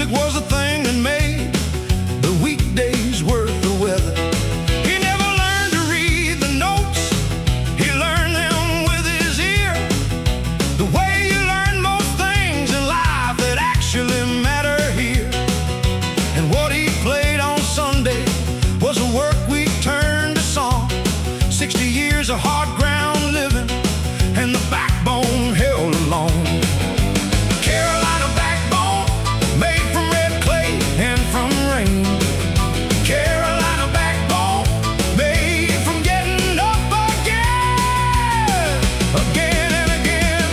music was the thing that made the weekdays worth the weather. He never learned to read the notes, he learned them with his ear. The way you learn most things in life that actually matter here. And what he played on Sunday was a work week turned to song. 60 years of hard ground living, and the backbone held along. Carolina backbone, made from red clay and from rain. Carolina backbone, made from getting up again, again and again.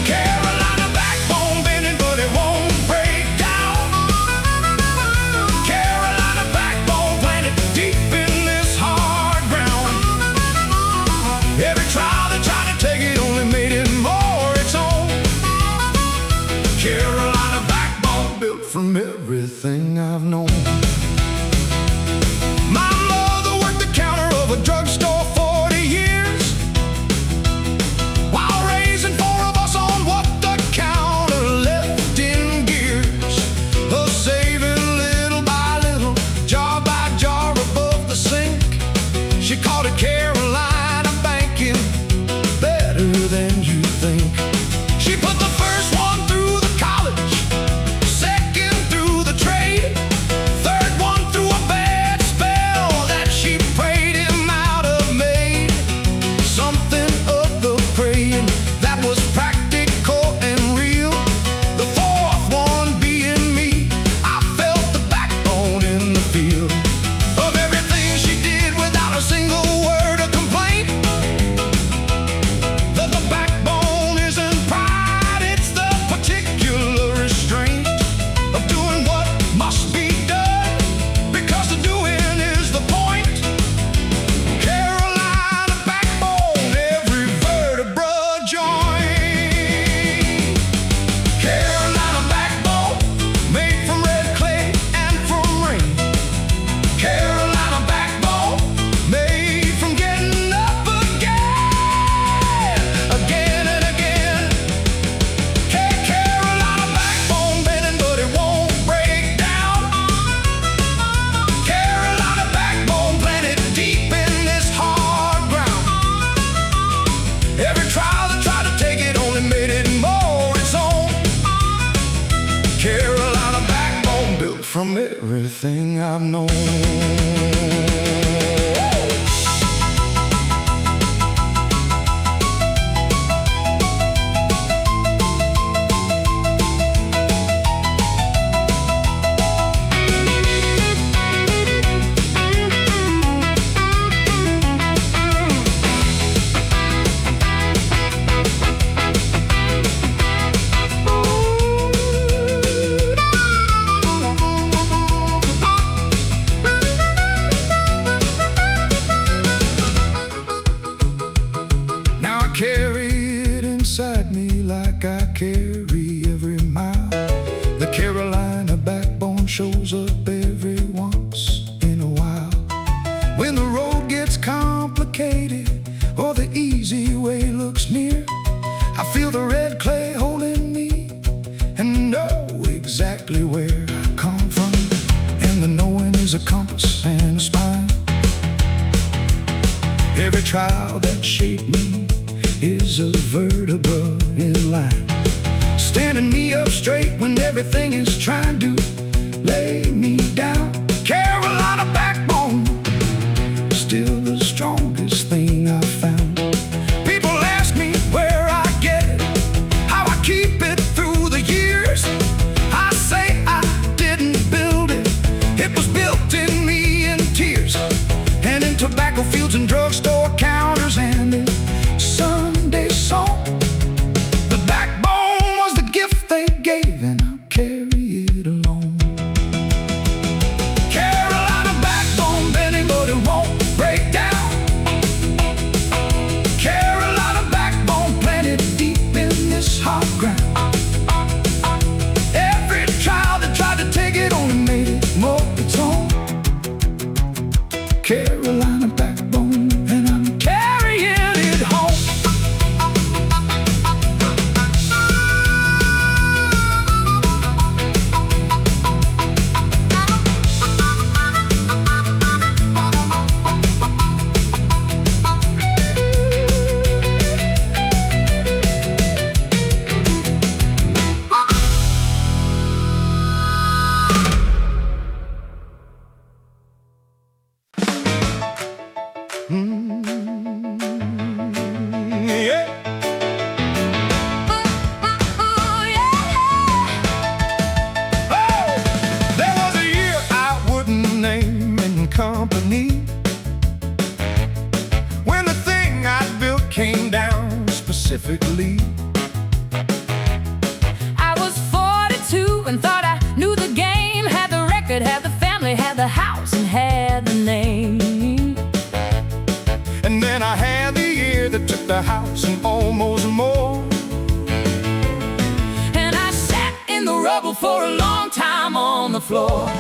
Carolina backbone bending, but it won't break down. Carolina backbone planted deep in this hard ground. Every trial they tried to take it only made it more its own. Carolina backbone, built from everything I've known. My mother worked the counter of a drugstore 40 years, while raising 4 of us on what the counter left in gears. Saving little by little, jar by jar above the sink. She called it Carolina banking, better than you think. She put the first one through the college, second through the trade, third one through a bad spell that she prayed him out of made. Something of the praying that was practical and real. The fourth one being me, I felt the backbone in the field. Of everything she did without a single word of complaint. The backbone isn't pride, it's the particular restraint of doing what must be done, because the doing is the point. Carolina backbone, every vertebra joint. Carolina backbone, made from red clay and from rain. Carolina backbone, made from getting up again, again and again. Carolina backbone bending, but it won't break down. Carolina backbone planted deep in this hard ground. Every trial that tried to take it only made it more its own. Carolina backbone, built from everything I've known. Now I carry it inside me like I carry every mile. The Carolina backbone shows up every once in a while. When the road gets complicated or the easy way looks near, I feel the red clay holding me and know exactly where I come from. And the knowing is a compass and a spine. Every trial that shaped me is a vertebra in line, standing me up straight when everything is trying to lay me down. Carolina backbone, still the strongest thing I've found. People ask me where I get it, how I keep it through the years. I say I didn't build it, it was built in me in tears, and in tobacco fields and drugstore counters and in Sunday song. The backbone was the gift they gave, and I'll carry it along. specifically. I was 42 and thought I knew the game. Had the record, had the family, had the house, and had the name. And then I had the year that took the house and almost more. And I sat in the rubble for a long time on the floor.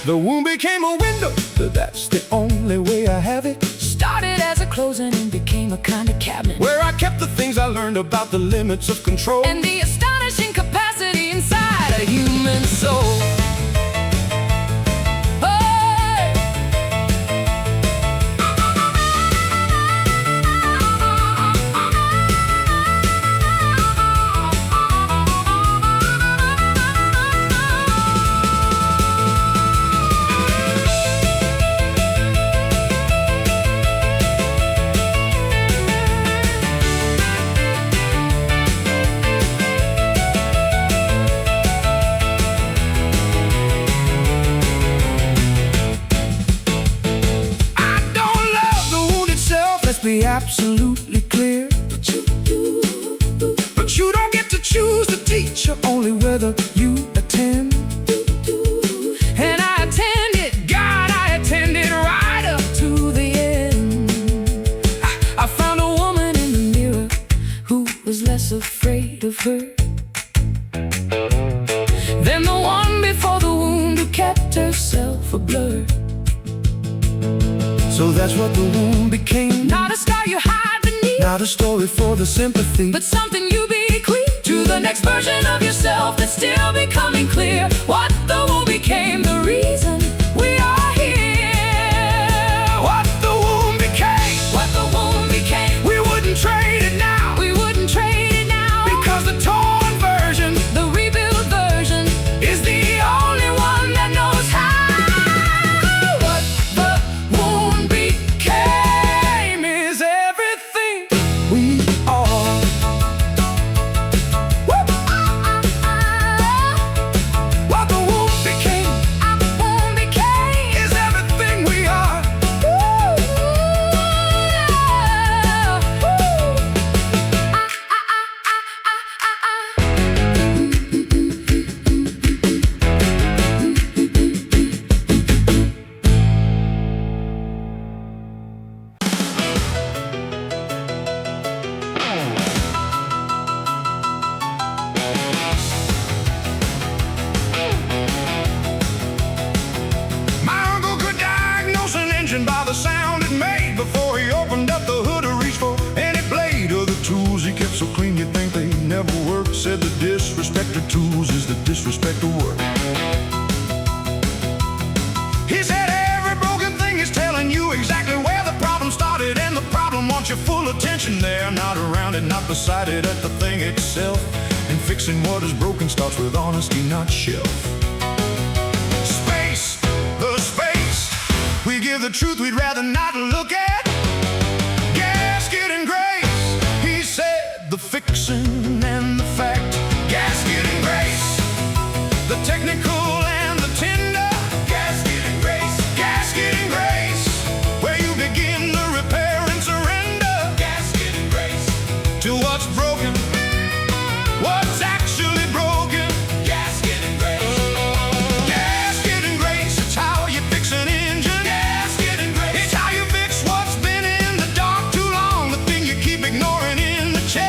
The womb became a window, that's the only way I have it. Started as a closet and became a kind of cabinet, where I kept the things I learned about the limits of control and the astonishing capacity inside a human soul. Be absolutely clear, but you don't get to choose the teacher, only whether you attend. And I attended, God, I attended right up to the end. I found a woman in the mirror who was less afraid of her than the one before the wound, who kept herself a blur. So that's what the womb became. Not a star you hide beneath, not a story for the sympathy, but something you bequeath to the next version of yourself that's still becoming clear. What the womb became, the reason we are here. What the womb became, what the womb became. We wouldn't trade it now, we wouldn't trade it now, because the torn version, the rebuilt version, is the only one that knows how. What the womb became is everything we are. What the womb became is everything we are. By the sound it made before he opened up the hood to reach for any blade or the tools he kept so clean you'd think they never worked. Said the disrespect to tools is the disrespect to work. He said every broken thing is telling you exactly where the problem started, and the problem wants your full attention there, not around it, not beside it, at the thing itself. And fixing what is broken starts with honesty, not shelf. Space, the space we give the truth we'd rather not look at. Gasket and grace, he said, the fixin' and the fact. Gasket and grace, the technical and the tender. Gasket and grace, gasket and grace, where you begin the repair and surrender. Gasket and grace, to what's broken, what's actually broken. Gasket and grace, gasket and grace, it's how you fix an engine. It's how you fix what's been in the dark too long, the thing you keep ignoring in the chest.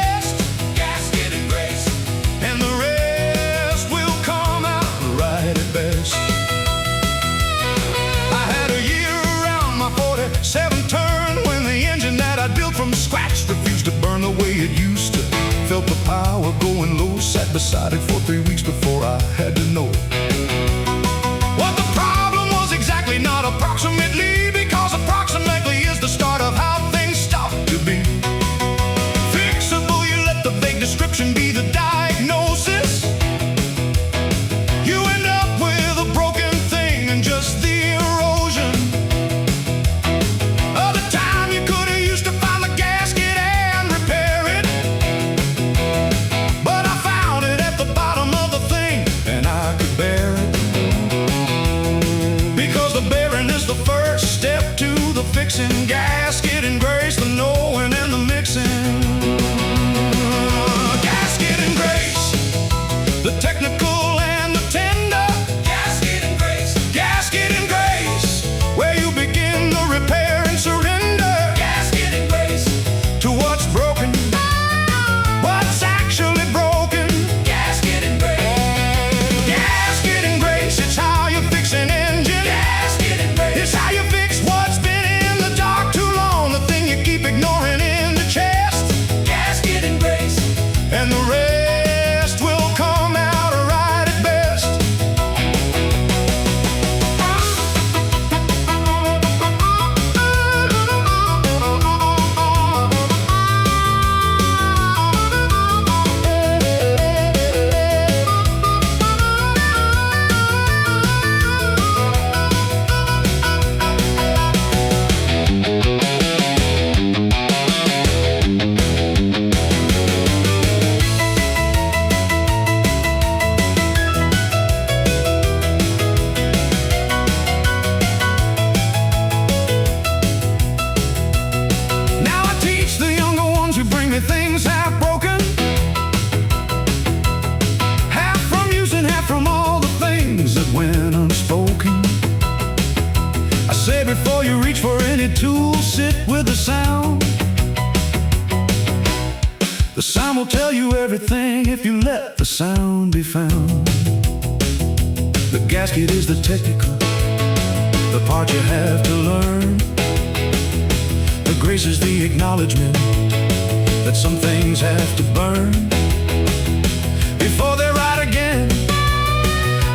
it used to. Felt the power going low. Sat beside it for 3 weeks before I had to know it. What the problem was exactly, not approximately, because approximately is the start of how things stop to be. Fixable, you let the vague description be the diagnosis. You end up with a broken thing and just the erosion of the time you could have used to find the gasket and repair it. But I found it at the bottom of the thing, and I could bear it. Because the bearing is the first step to the fixing. Gasket and grace, the knowing and the mixing. Gasket and grace, the technical and the tender. Gasket and grace, gasket and grace, where you begin the repair and surrender. Gasket and grace, to what's broken, what's actually broken. Gasket and grace, gasket and grace, it's how you fix an engine. Gasket and grace, it's how you fix what's been in the dark too long, the thing you keep ignoring in the chest. Gasket and grace, and the rest will come out right at best. Now I teach the younger ones who bring me things half broken, half from using, half from all the things that went unspoken. I say before you reach for any tool, sit with the sound. The sound will tell you everything if you let the sound be found. The gasket is the technical, the part you have to learn. The grace is the acknowledgement that some things have to burn before they're right again,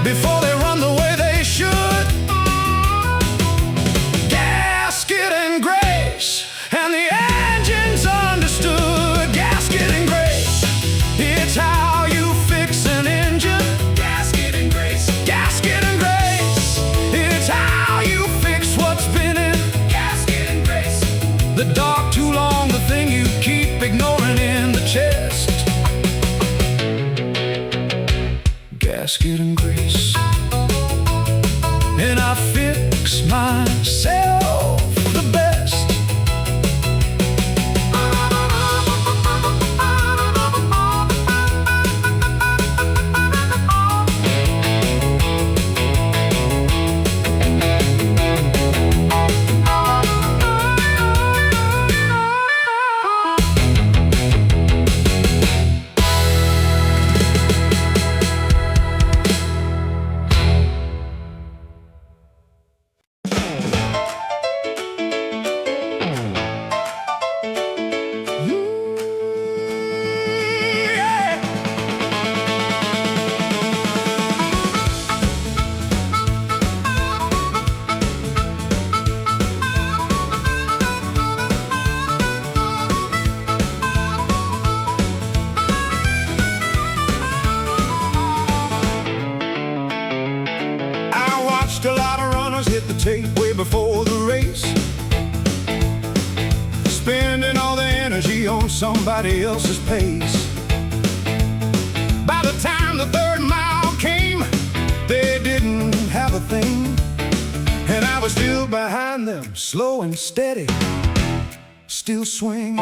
before they run the way they should. Gasket and grace, and the engine's understood. Gasket and grace, it's how you fix an engine. Gasket and grace, gasket and grace, it's how you fix what's been in. Gasket and grace, the dark too long, the thing you keep ignoring in the chest. Gasket and grace, and I fix myself the best. A lot of runners hit the tape way before the race, spending all the energy on somebody else's pace. By the time the third mile came, they didn't have a thing, and I was still behind them, slow and steady, still swinging.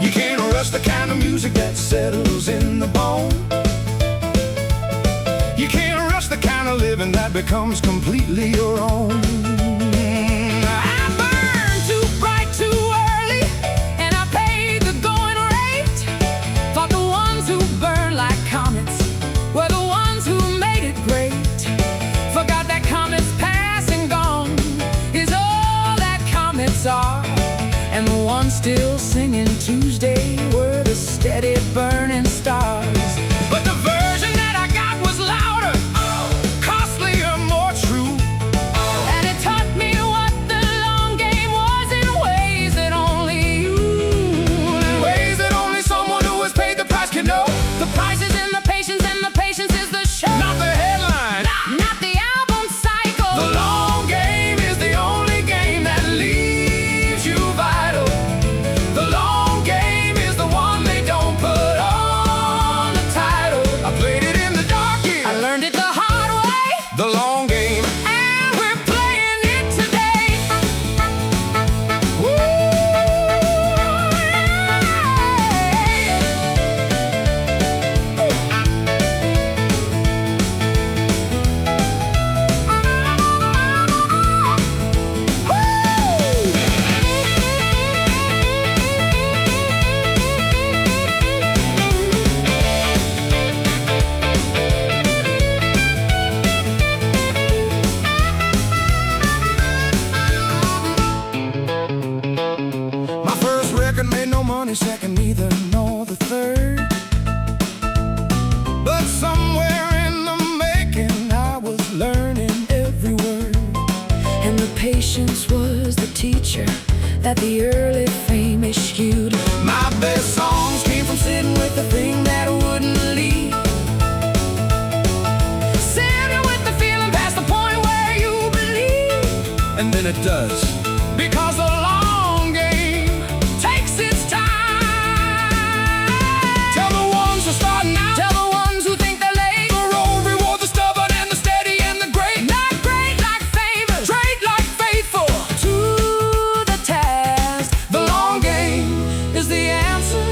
You can't rush the kind of music that settles in the bone. You can't rush the kind of living that becomes completely your own. I burned too bright too early, and I paid the going rate. Thought the ones who burn like comets were the ones who made it great. Forgot that comets past and gone is all that comets are, and the ones still singing Tuesday were the stars. steady burning stars. But the version that I got was louder, costlier, more true. And it taught me what the long game was in ways that only you, in ways that only someone who has paid the price can know. The price is in the patience, and the patience is the show. Not the headline, Not the album cycle. the long game is the only game that leaves you vital. The long game is the one they don't put on the title. I played it in the dark years. I learned it the hard way, The long game. and we're playing it today. Woo! My first record made no money, second neither, nor the third. But somewhere in the making I was learning every word. And the patience was the teacher that the early fame eschewed. My best songs came from sitting with the thing that wouldn't leave. Sitting with the feeling past the point where you believe. And then it does. Because the long game takes its time. Tell the ones who are starting out, Tell the ones who think they're late. the road reward the stubborn and the steady and the great. Not great like famous, Straight like faithful. to the task. The long game Is the answer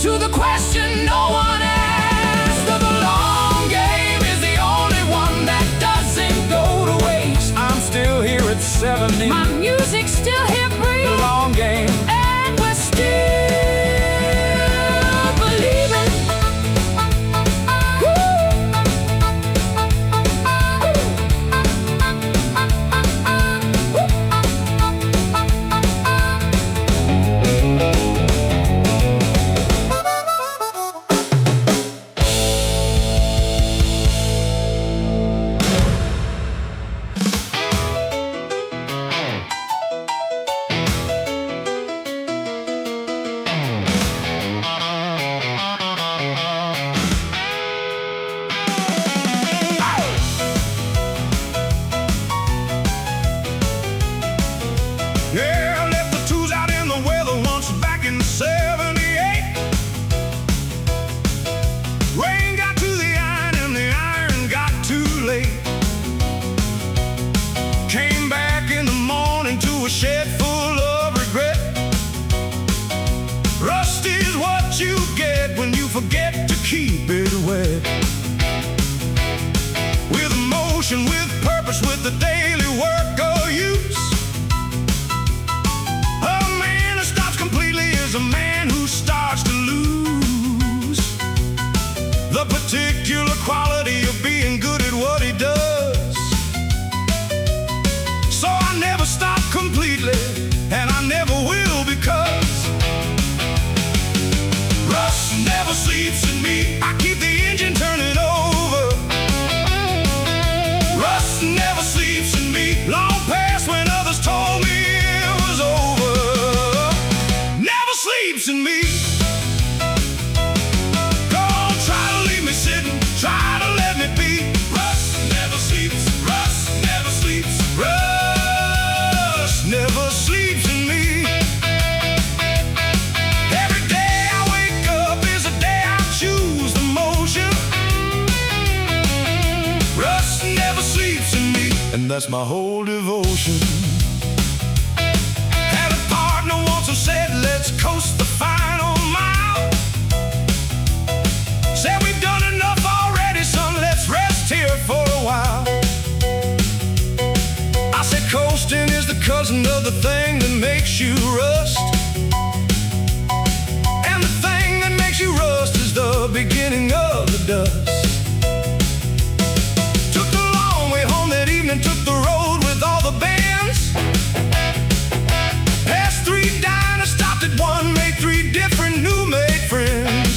to the question no one asked. the long game is the only one that doesn't go to waste. I'm still here at 70. My music's still here The breathing, long game. and we're still believing. Yeah, I left the tools out in the weather once back in '78. Rain got to the iron and the iron got too late. Came back in the morning to a shed full of regret. Rust is what you get when you forget to keep it wet. With emotion, with purpose, with the daily work of use. A man who stops completely is a man who starts to lose the particular quality of being good at what he does. So I never stop completely, and I never will, because rust never sleeps in me. I keep the engine turning over. Rust never sleeps in me. Long past when others told me it was over. Never sleeps in me. Go on, try to leave me sitting, try to let me be. Rust never sleeps. Rust never sleeps. Rust never sleeps in me. Every day I wake up is a day I choose the motion. Rust never sleeps in me, and that's my whole devotion. Had a partner once who said, let's coast the final mile. Said we've done enough already, son, let's rest here for a while. I said coasting is the cousin of the thing that makes you rust. And the thing that makes you rust is the beginning of the dust. Took the long way home that evening, took the road with all the bands. Passed 3 diners, stopped at one, made 3 different new made friends.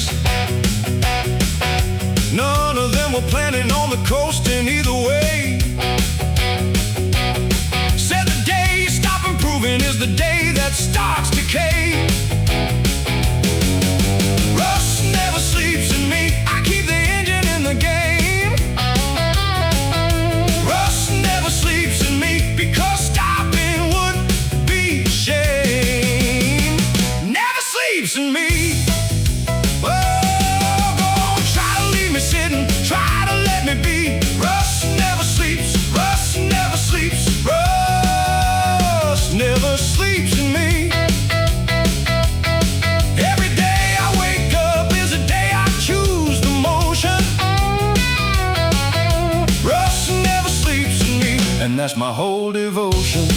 were planning on the coast in either way. Said the day you stop improving is the day that starts decay. Rust never sleeps in me, I keep the engine in the game. Rust never sleeps in me, because stopping would be a shame. Never sleeps in me. Oh, go on, try to leave me sitting, try to let me be. Rust never sleeps, rust never sleeps, rust never sleeps in me. Every day I wake up is a day I choose the motion. Rust never sleeps in me, and that's my whole devotion.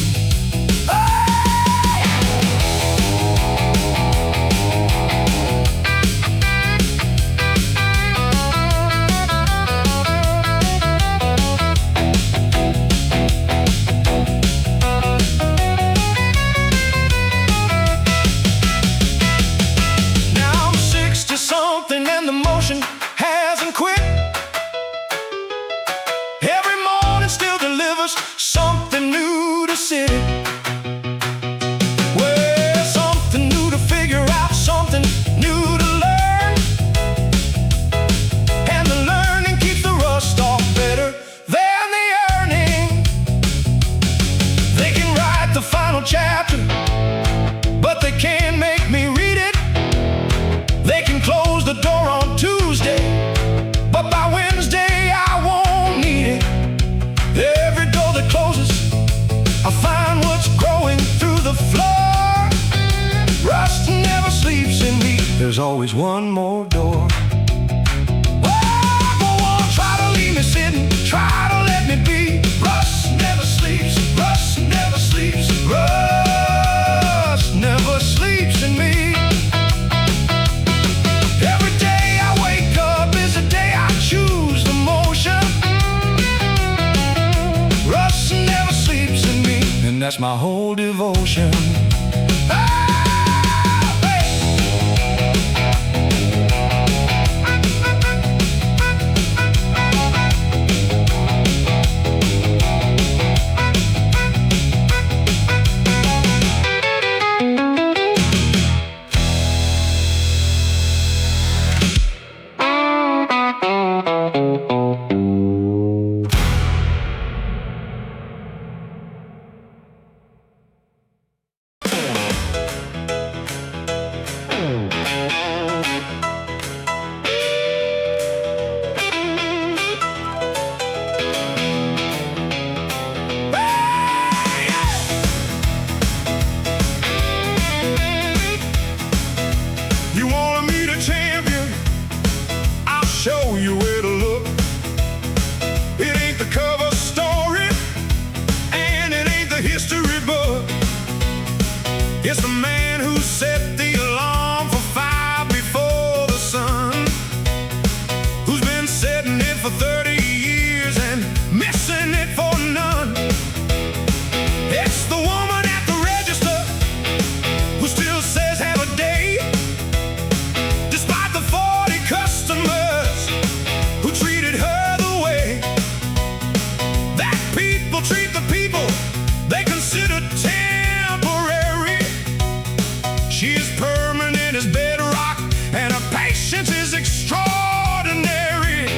And the motion hasn't quit. Every morning still delivers something new to see. Well, something new to figure out, something new to learn. And the learning keeps the rust off better than the earning. They can write the final chapter, but they can't make me read it. They can close the door on Tuesday, but by Wednesday I won't need it. Every door that closes, I find what's growing through the floor. Rust never sleeps in me, there's always one more door. Oh, go on, try to leave me sitting, try to let me be. Rust never sleeps, rust never sleeps, rust never sleeps in me. That's my whole devotion. Show you where to look. It ain't the cover story, and it ain't the history book. It's the man who set the alarm for 5 before the sun, who's been setting it for 30 years and missing it for none. It's the woman at the register who still says have a day, despite the 40 customers who treated her the way that people treat the people they consider temporary. She is permanent as bedrock, and her patience is extraordinary.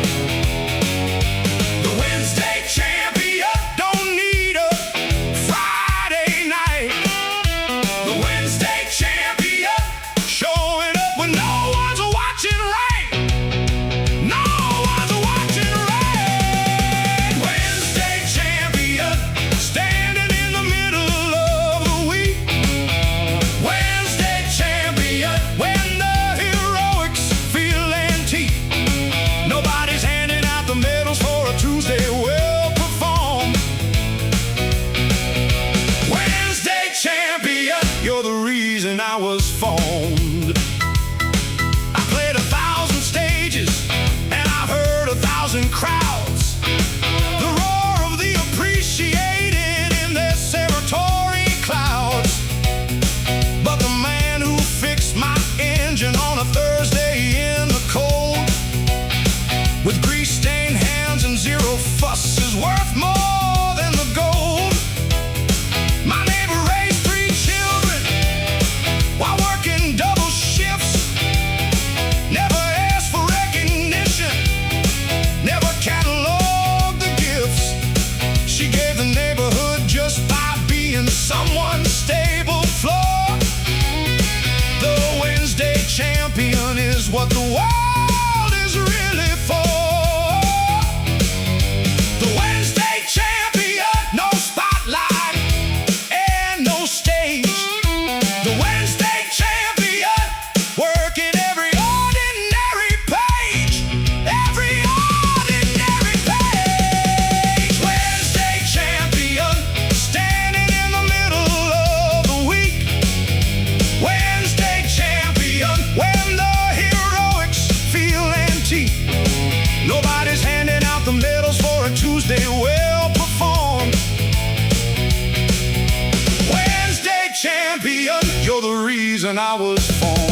when I was formed.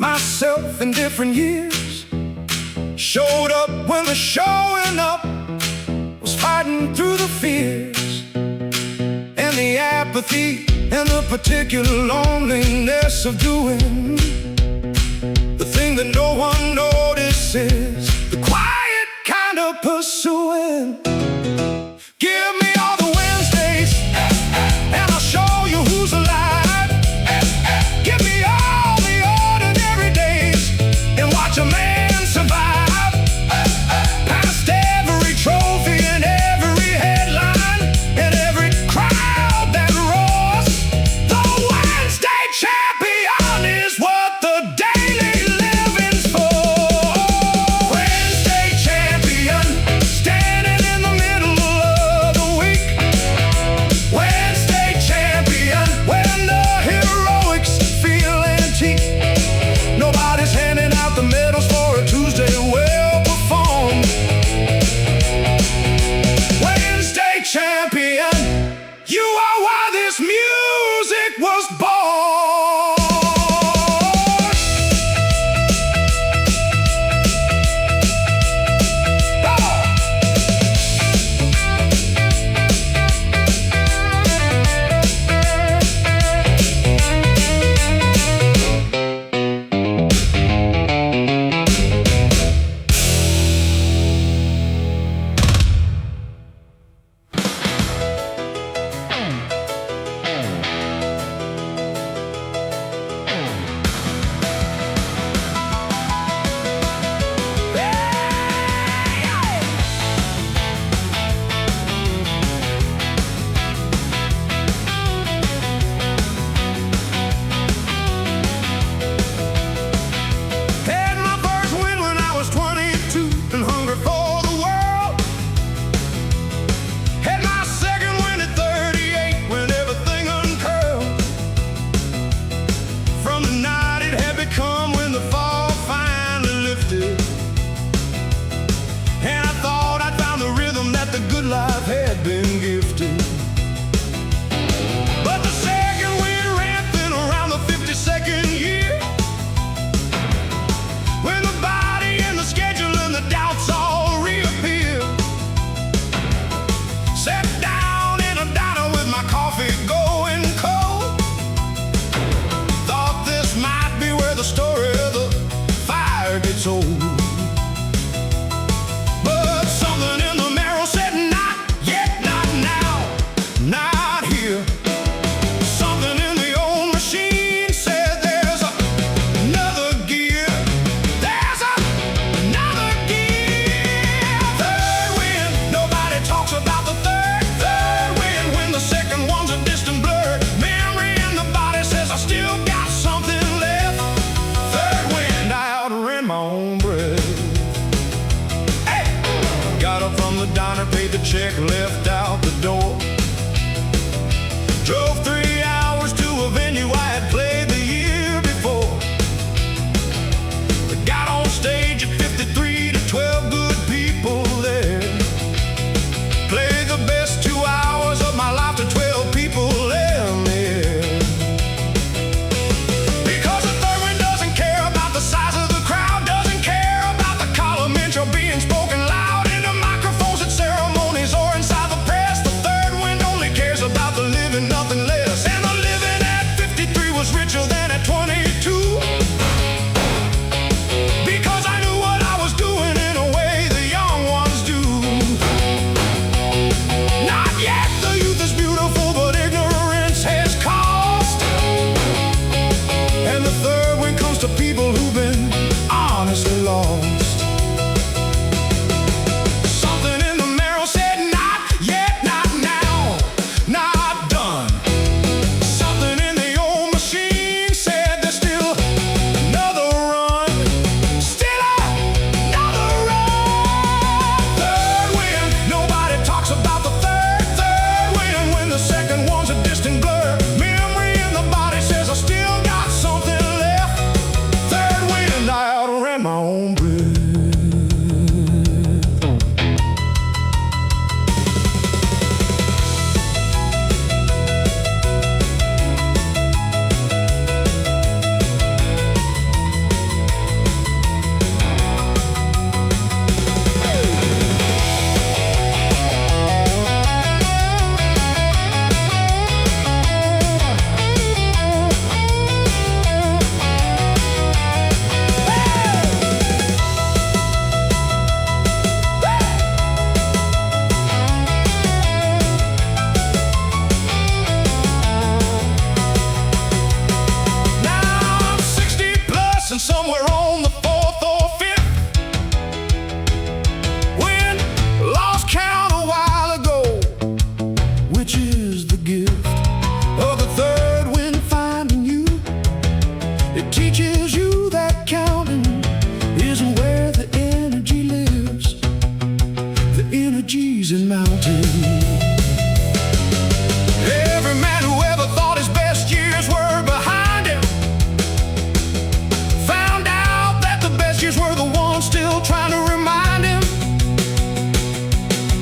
Myself in different years, showed up when the showing up was fighting through the fears and the apathy and the particular loneliness of doing the thing that no one notices, the quiet kind of pursuing. Give me all the Wednesdays and I'll show you who's alive. Give me all the ordinary days and watch a man survive. Past every trophy and every headline and every crowd that roars, the Wednesday champion is what the daily living's for. Wednesday champion, standing in the middle of the week. Wednesday champion, when the heroics feel antique. Nobody's handing out the medals for a Tuesday well performed. Wednesday champion, you are why this music was born. Had my first win when I was 22 and hungry for the world. Had my second win at 38 when everything uncurled from the night it had become when the fog finally lifted. And I thought I'd found the rhythm that the good life had been gifted. But the second wind ran thin around the 52nd year, when the body and the schedule and the doubts all reappear. Sat down in a diner with my coffee going cold. Thought this might be where the story of the fire gets old. But something in the marrow said, not yet, not now, not here. Something in the old machine said, there's another gear. There's another gear. Third wind, nobody talks about the third wind, when the second one's a distant blur. Memory in the body says I still got something left. Third wind, I outran my own breath. Hey! Got up from the diner, paid the check, left out the door. Drove 3 hours to a venue I had played the year before. Got on stage at 53 to 12 good people there. Played the best 2 hours of my life to 12 people there. Because the third one doesn't care about the size of the crowd, doesn't care about the column intro being spoken loud into microphones at ceremonies or inside the press. The third wind only cares about the living, nothing less. and mountain. Every man who ever thought his best years were behind him found out that the best years were the ones still trying to remind him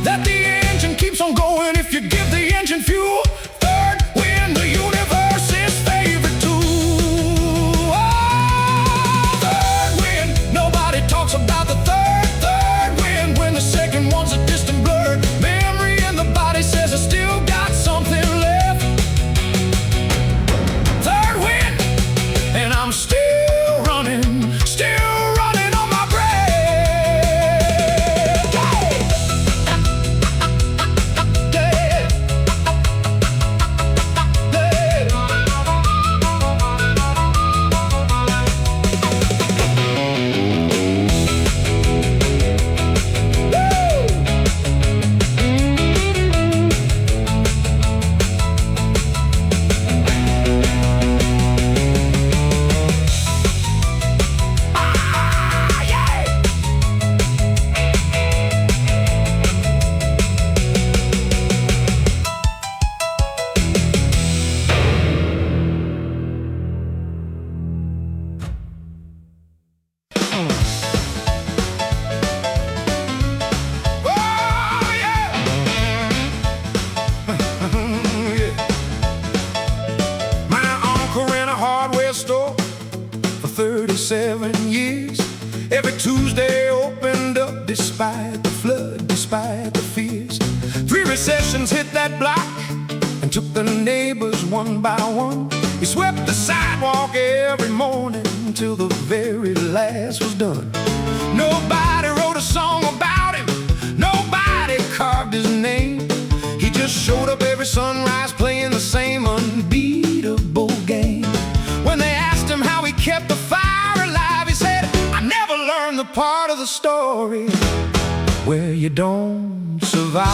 that the engine keeps on going if you give the engine fuel. Third wind, the universe's favorite tool. Oh, third wind. Nobody talks about the third wind when the second one's a distant blur. Memory in the body says I still got something left. Third wind, and I'm still running on my breath. My uncle ran a hardware store for 37 years. Every Tuesday opened up despite the flood, despite the fears. 3 recessions hit that block and took the neighbors one by one. He swept the sidewalk every morning till the very last was done. Nobody wrote a song about him, nobody carved his name. He just showed up every sunrise playing the same unbeatable game. When they asked him how he kept the fire alive, he said, I never learned the part of the story where you don't survive.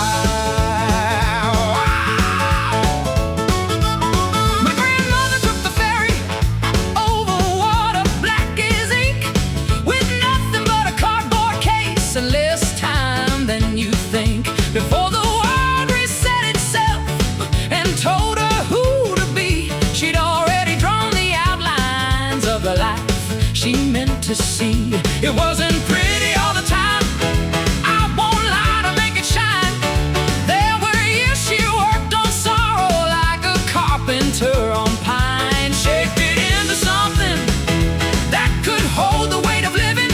My grandmother took the ferry over water black as ink, with nothing but a cardboard case and less time than you think. Before the world reset itself and told her who to be, she'd already drawn the outlines of the life she meant to see. It wasn't pretty all the time, I won't lie to make it shine. There were years she worked on sorrow like a carpenter on pine. Shaped it into something that could hold the weight of living.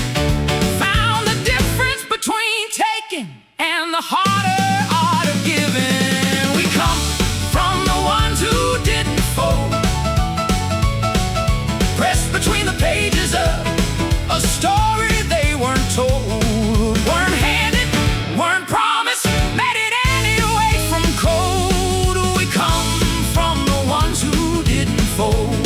Found the difference between taking and the harder art of giving. We come from the ones who didn't fold, pressed between the pages of a story they weren't told. Weren't handed, weren't promised, made it anyway from cold. We come from the ones who didn't fold.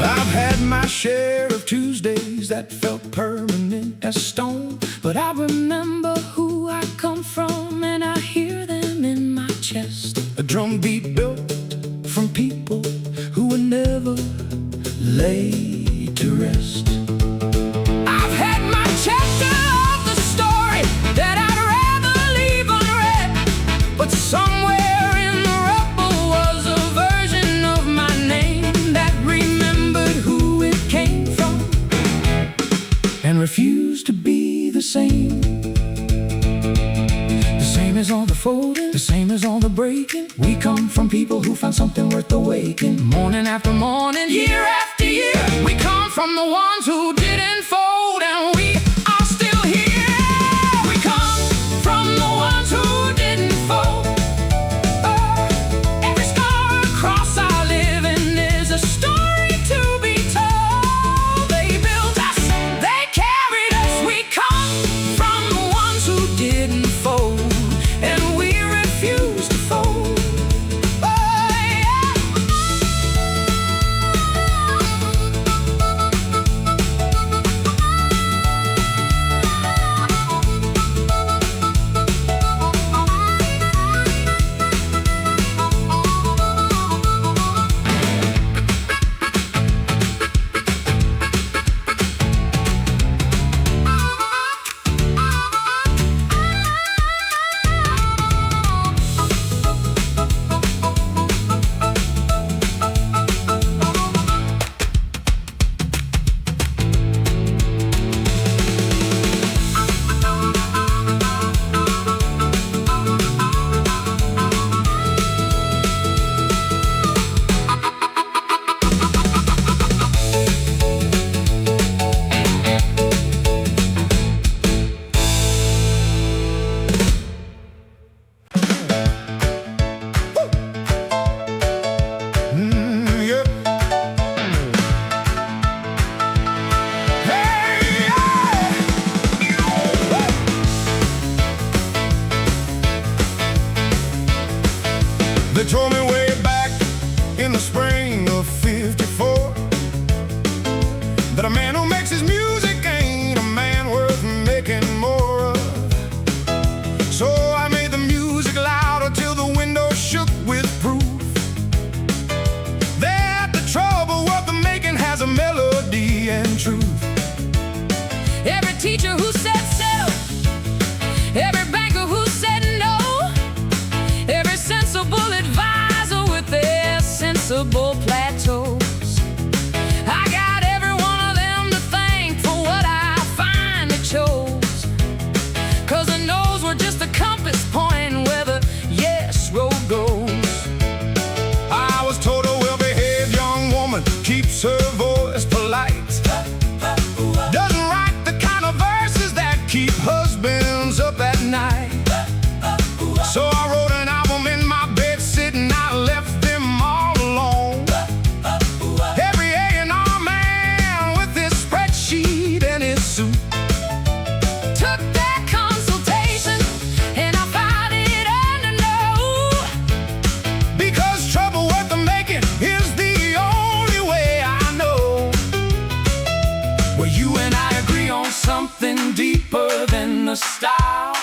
I've had my share of Tuesdays that felt permanent as stone, But I remember who I come from, and I hear them in my chest. a drum beat built from people who were never laid to rest. I've had my chapter of the story that I'd rather leave unread, but somewhere in the rubble was a version of my name that remembered who it came from And refused to be the same. The same as all the folding, the same as all the breaking. We come from people who found something worth the waking. morning after morning, year after year. We come from the ones who didn't fold, and we are still here. We come from the ones who didn't fold. Every scar across our living is a story to be told. They built us, they carried us. We come from the ones told me way back in the spring of '54 that a man who makes his music ain't a man worth making more of. So I made the music louder till the window shook with proof that the trouble worth the making has a melody and truth. Every teacher who said so, every banker who said no, every sensible advisor with their sensible plateaus, I got every one of them to thank for what I finally chose. 'Cause the no's were just a compass pointing where the yes road goes. I was told a well-behaved young woman keeps her voice polite, doesn't write the kind of verses that keep husbands up at night. So I wrote an album in my bed sitting, I left them all alone. Every A&R man with his spreadsheet and his suit Took that consultation and I found it under no. because trouble worth the making is the only way I know. Well, you and I agree on something deeper than the style.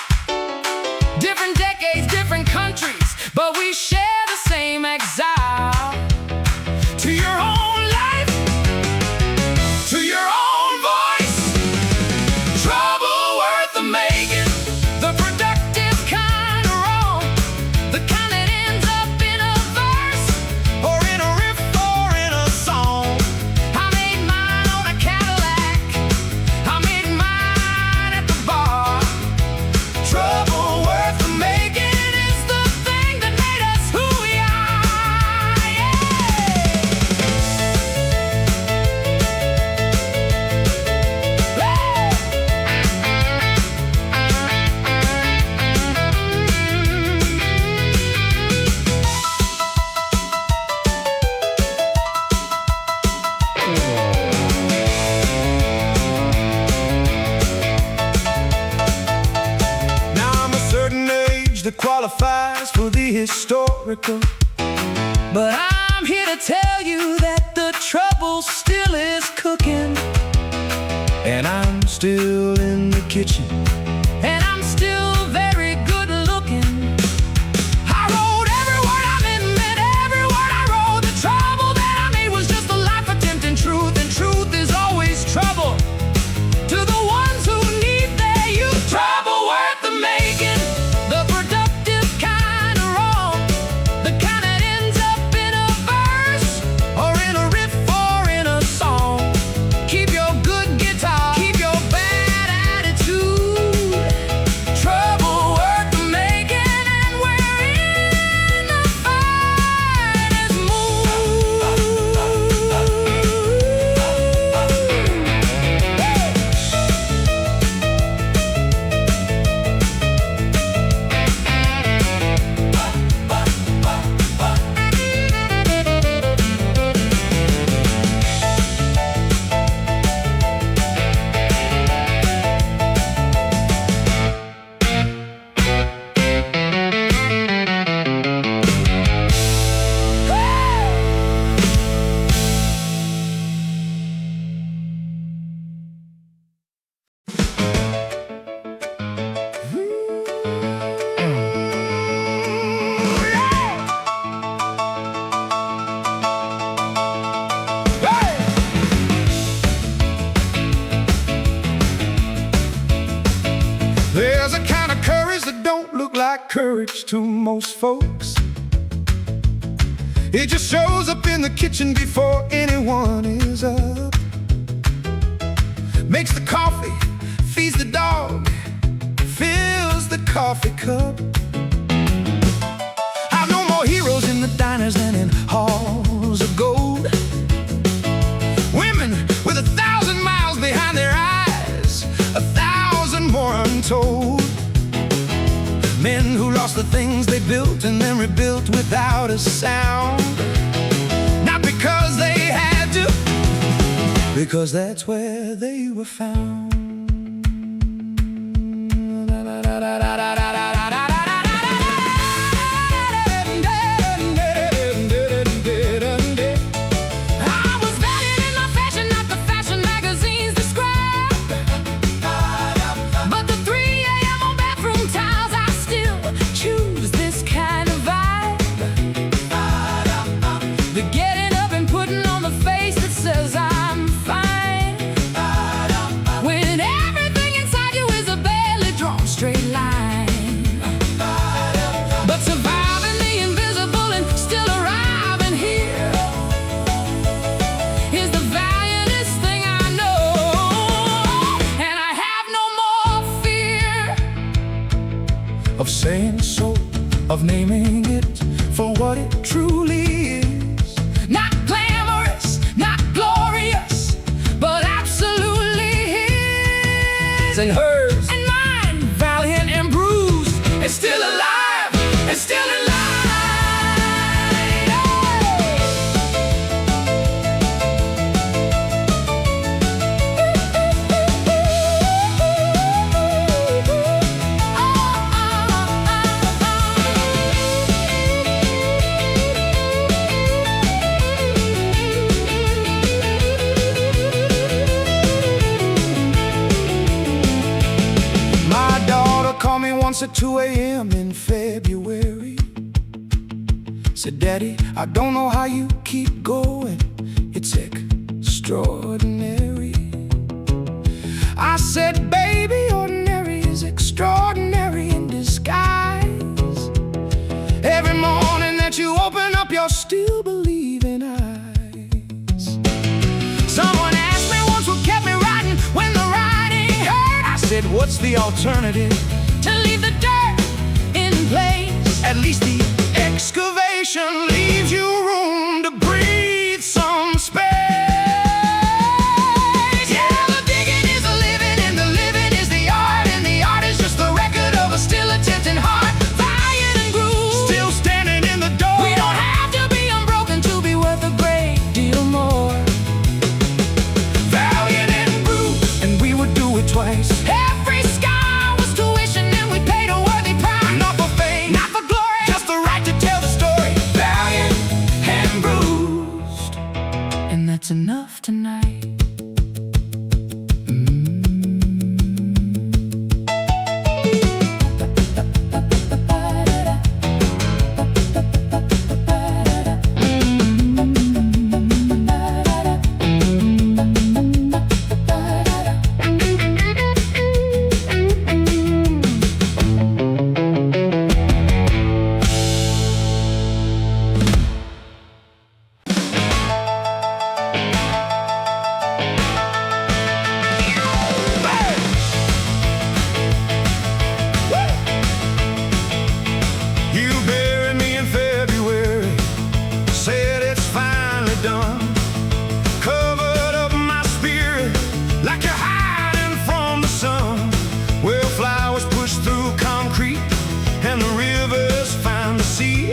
Different decades, different countries, but we share the same exile. To your own life, to your own voice, trouble worth the making. The productive kind of wrong, the kind that ends up in a verse Or in a riff or in a song. I made mine on a Cadillac, I made mine at the bar. Trouble worth the making Is the thing that made us who we are, yeah. Now I'm a certain age that qualifies for the historical, But I'm here to tell you that the trouble still is cooking, and I'm still in the kitchen. and I'm still very good looking. I wrote every word I meant every word I wrote. The trouble that I made was just a life attempting truth, and truth is always trouble to the ones who need their youth. Trouble worth the making, the productive kind of wrong, the kind that ends up in a verse or in a riff or in a song. Keep your good guitar, keep your bad attitude. Trouble worth the making, and we're in the finest mood. There's a kind of courage that don't look like courage to most folks. It just shows up in the kitchen before anyone is up. Makes the coffee, feeds the dog, fills the coffee cup. I've known more heroes in the diners than in halls of gold. Women with 1,000 miles behind their eyes, 1,000 more untold. Men who lost the things they built and then rebuilt without a sound. Not because they had to, because that's where they were found. of saying so, of naming it for what it truly is. Not glamorous, not glorious, but absolutely his And hers and mine, valiant and bruised, and still alive, and still alive. Called me once at 2 a.m. in February. Said, Daddy, I don't know how you keep going. It's extraordinary. I said, baby, ordinary is extraordinary in disguise. Every morning that you open up your still believing eyes. Someone asked me once what kept me writing when the writing hurt. I said, what's the alternative? To leave the dirt in place. At least the excavation leaves you room to breathe some space. Yeah, the digging is the living, and the living is the art, and the art is just the record of a still attempting heart, valiant and grooved, Still standing in the door. we don't have to be unbroken to be worth a great deal more. Valiant and bruised, and we would do it twice. Every sky was tuition, and we paid a worthy price. Not for fame, Not for glory, just the right to tell the story. Valiant and bruised, and that's enough tonight. You buried me in February, said it's finally done. Covered up my spirit like you're hiding from the sun. Where flowers push through concrete and the rivers find the sea.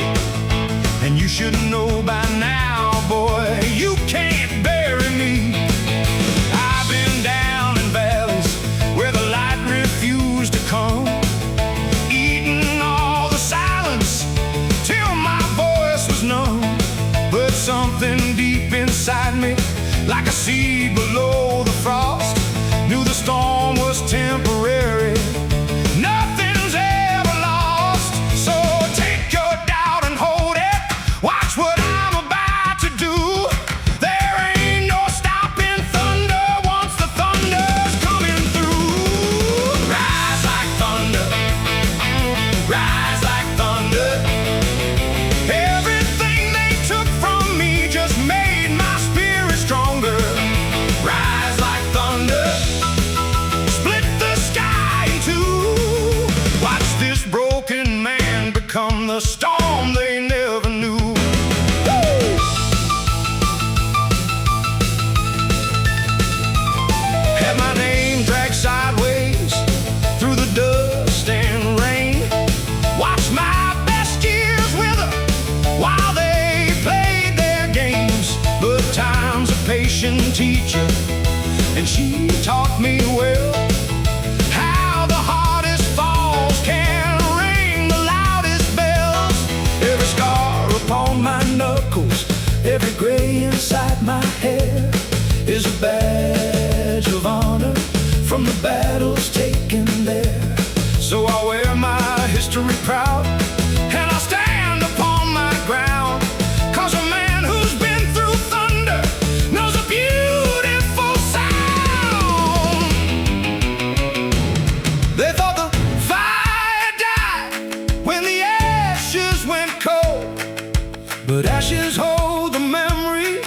And you should know by now, boy, you can't bury me. I've been down in valleys where the light refused to come, eating all the silence till my voice was numb. But something deep inside me, like a seed below the frost, knew the storm was temporary. Nothing's ever lost. So take your doubt and hold it. Watch what I'm about to do. There ain't no stopping thunder once the thunder's coming through. Rise like thunder, rise like thunder. Everything they took from me just made my spirit stronger. Rise like thunder, split the sky in two. Watch this broken man become the storm they never knew. Woo! Had my name dragged sideways through the dust and rain. Watch my best years wither while they played their games. But time's a patient teacher, and she taught me well how the hardest falls can ring the loudest bells. Every scar upon my knuckles, every gray inside my hair is a badge of honor from the battles taken there. So I wear my history proud, and I stand upon my ground. 'Cause a man who's been through thunder knows a beautiful sound. They thought the fire died when the ashes went cold, but ashes hold the memory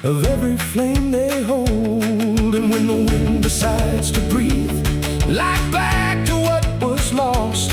of every flame they hold. And when the wind decides to breathe like back to what was lost,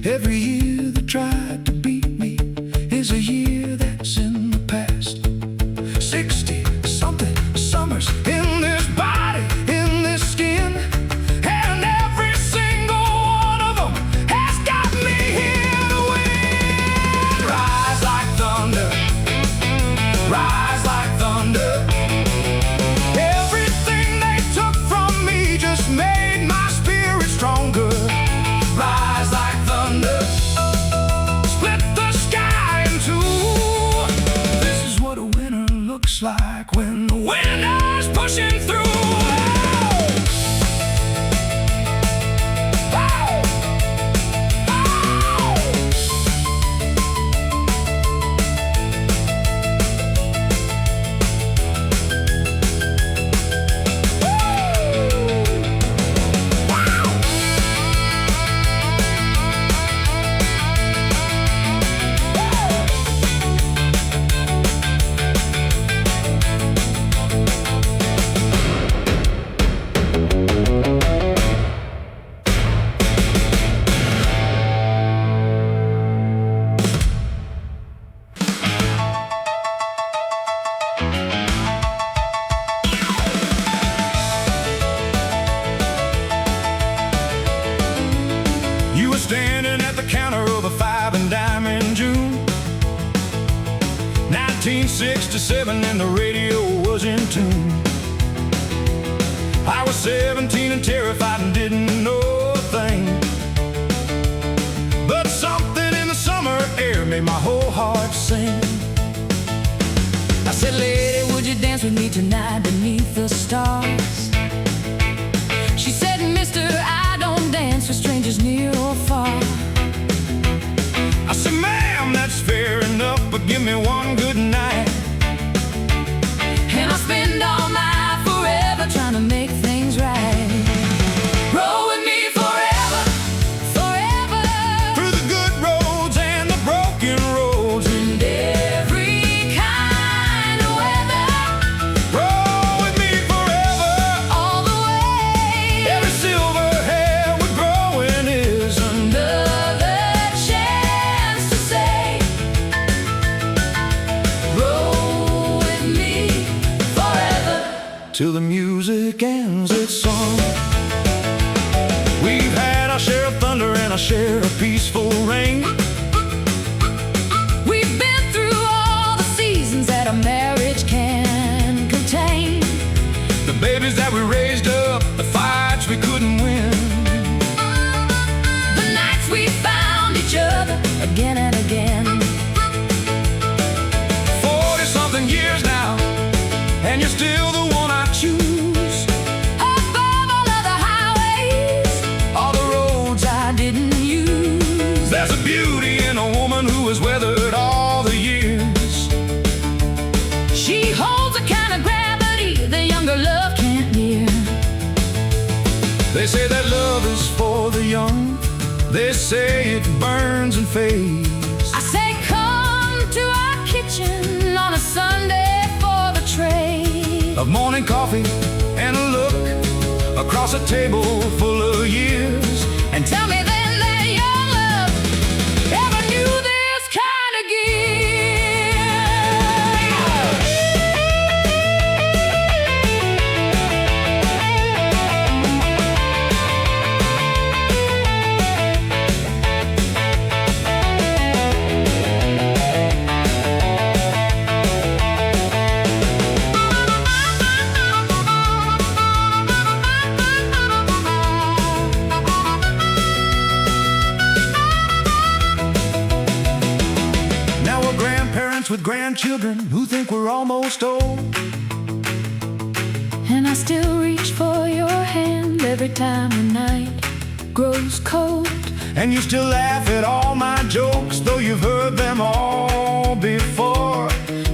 Every year that tried to beat me is a year that's in the past. 60 something summers in this body, in this skin, and every single one of them has got me here to win. Rise like thunder, rise like thunder. Everything they took from me just made my spirit stronger. Rise like thunder, split the sky in two. This is what a winner looks like when the winner's pushing through. You were standing at the counter of a 5 and dime in June 1967, and the radio was in tune. I was 17 and terrified and didn't know a thing, but something in the summer air made my whole heart sing. I said, lady, would you dance with me tonight beneath the stars? She said, mister, I don't dance with strangers near or far. I said, ma'am, that's fair enough, but give me one good night, And I'll spend all night forever trying to make things right. Roll with me forever, forever, through the good roads and the broken roads. and every kind of weather. Roll with me forever, All the way, every silver hair we're growing is another chance to say, roll with me forever. till the music ends its song. We've had our share of thunder and our share of peaceful rain. We've been through all the seasons that a marriage can contain. The babies that we raised up, the fights we couldn't win. The nights we found each other again and again. 40-something years now, and you're still the one I choose. Above all other highways, All the roads I didn't use. There's a beauty in a woman who has weathered all the years. She holds a kind of gravity the younger love can't near. They say that love is for the young. They say it burns and fades. I say, come to our kitchen on a Sunday for the tray Of morning coffee and a look across a table full of years. and tell me then that your love ever knew this kind of Now we're grandparents with grandchildren who think we're almost old. And I still reach for your hand every time the night grows cold. And you still laugh at all my jokes, though you've heard them all before.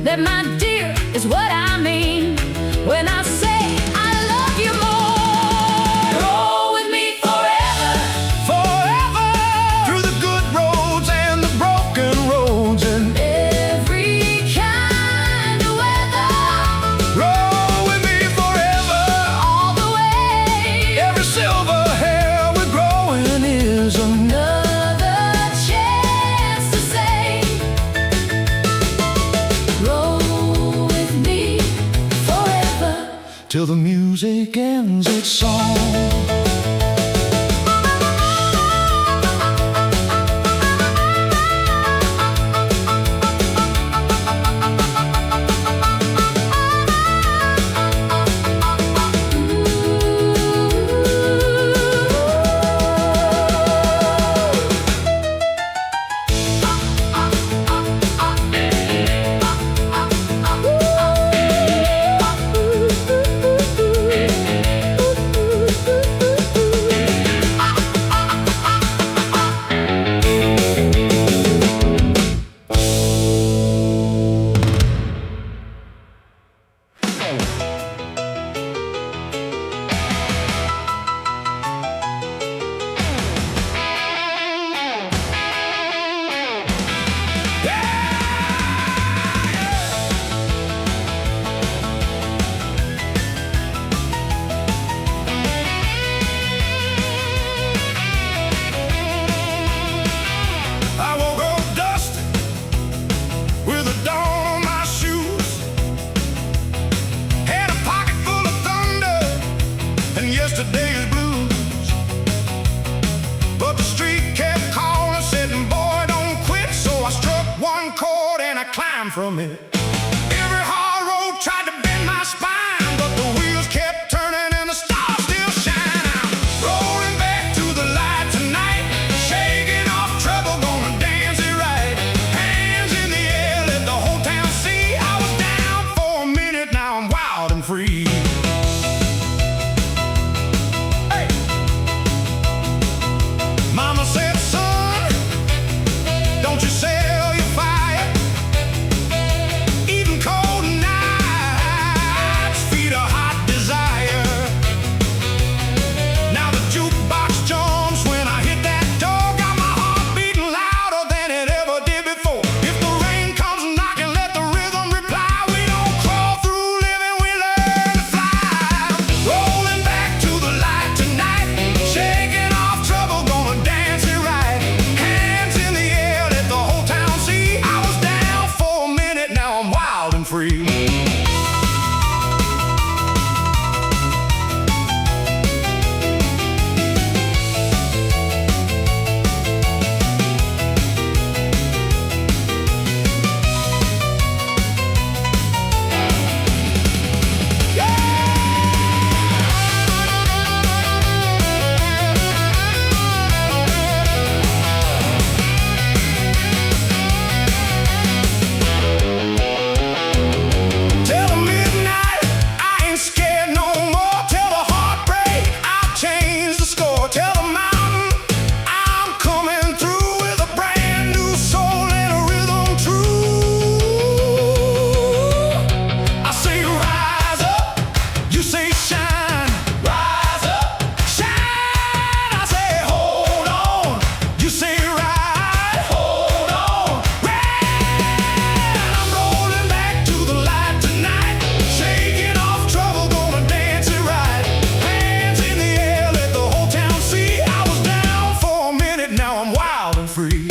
That, my dear, is what I mean when I say I love you more. Roll with me forever, Forever, through the good roads and the broken roads, and every kind of weather. roll with me forever. All the way, Every silver hair we're growing is another music ends its song. Yesterday's blues, but the street kept calling, said, boy, don't quit. So I struck one chord and I climbed from it. Every hard road tried to bend my spine, but the wheels kept turning and the stars still shine. I'm rolling back to the light tonight, shaking off trouble, gonna dance it right. Hands in the air, let the whole town see. I was down for a minute, now I'm wild and free. Mama said, son, don't you sell your fire. Even cold nights feed a hot desire. Now the jukebox jumps when I hit that door, got my heart beating louder than it ever did before. If the rain comes knocking, let the rhythm reply. We don't crawl through living, we learn to fly. Rolling back to the light tonight, shaking off trouble, gonna dance it right. Hands in the air, let the whole town see. I was down for a minute, now I'm wild and free. Tell the midnight I ain't scared no more. Tell the heartbreak I'll change the score. Tell the mountain I'm coming through with a brand new soul and a rhythm true. I say rise up, you say shine. Rise up, shine. I say hold on, you say ride. Hold on, ride. I'm rolling back to the light tonight, shaking off trouble, gonna dance it right. Hands in the air, let the whole town see. I was down for a minute, now I'm wild and free.